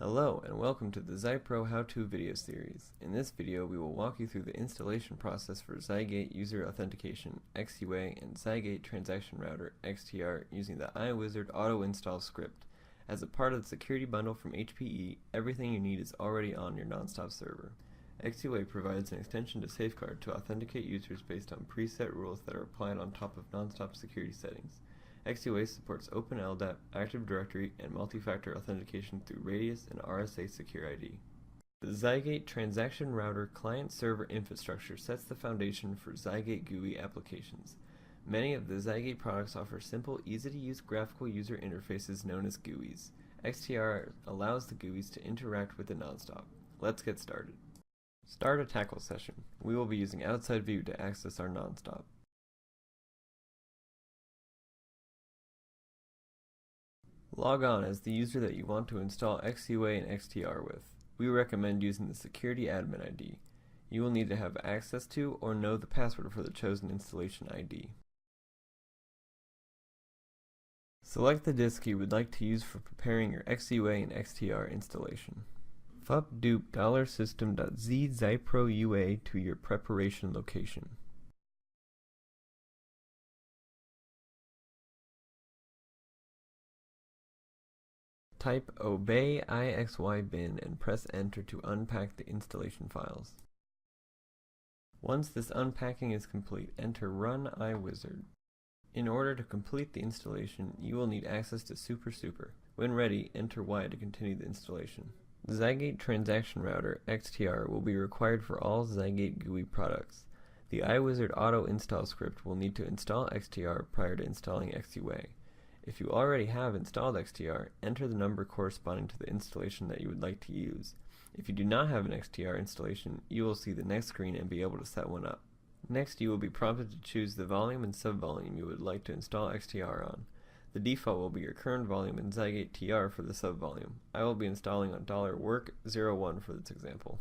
Hello and welcome to the XYPRO how-to video series. In this video we will walk you through the installation process for XYGATE User Authentication, XUA, and XYGATE Transaction Router, XTR, using the IWIZARD auto install script. As a part of the security bundle from HPE, everything you need is already on your NonStop server. XUA provides an extension to Safeguard to authenticate users based on preset rules that are applied on top of NonStop security settings. XUA supports Open LDAP, Active Directory, and multi-factor authentication through Radius and RSA Secure ID. The XYGATE Transaction Router client-server infrastructure sets the foundation for XYGATE GUI applications. Many of the XYGATE products offer simple, easy-to-use graphical user interfaces known as GUIs. XTR allows the GUIs to interact with the NonStop. Let's get started. Start a tackle session. We will be using Outside View to access our NonStop. Log on as the user that you want to install XUA and XTR with. We recommend using the Security Admin ID. You will need to have access to or know the password for the chosen installation ID. Select the disk you would like to use for preparing your XUA and XTR installation. Fupdupe $system.z/XYPRO UA to your preparation location. Type obey IXY bin and press enter to unpack the installation files. Once this unpacking is complete, enter run IWIZARD. In order to complete the installation, you will need access to Super. When ready, enter Y to continue the installation. The XYGATE Transaction Router, XTR, will be required for all XYGATE GUI products. The IWIZARD auto install script will need to install XTR prior to installing XUA. If you already have installed XTR, enter the number corresponding to the installation that you would like to use. If you do not have an XTR installation, you will see the next screen and be able to set one up. Next, you will be prompted to choose the volume and subvolume you would like to install XTR on. The default will be your current volume in XYGATE TR for the subvolume. I will be installing on $work01 for this example.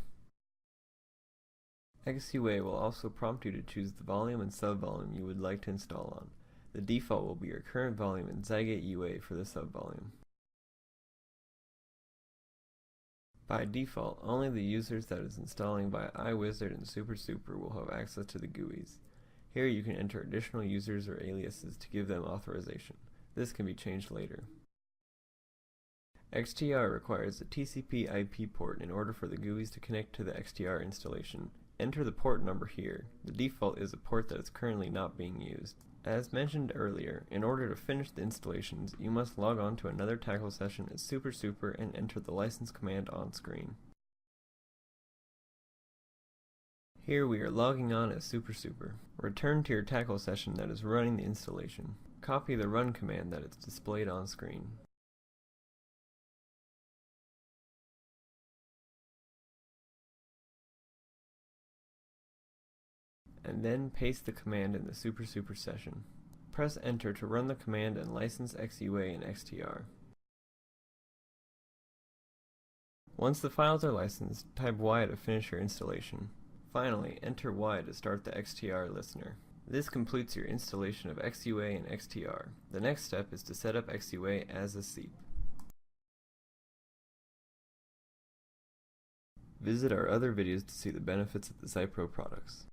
XUA will also prompt you to choose the volume and subvolume you would like to install on. The default will be your current volume in XYGATE UA for the subvolume. By default, only the users that is installing via IWIZARD and Super will have access to the GUIs. Here you can enter additional users or aliases to give them authorization. This can be changed later. XTR requires a TCP/IP port in order for the GUIs to connect to the XTR installation. Enter the port number here. The default is a port that is currently not being used. As mentioned earlier, in order to finish the installations, you must log on to another tackle session as Super and enter the license command on screen. Here we are logging on as Super. Return to your tackle session that is running the installation. Copy the run command that is displayed on screen. And then paste the command in the Super session. Press enter to run the command and license XUA and XTR. Once the files are licensed, type Y to finish your installation. Finally, enter Y to start the XTR listener. This completes your installation of XUA and XTR. The next step is to set up XUA as a SEEP. Visit our other videos to see the benefits of the XYPRO products.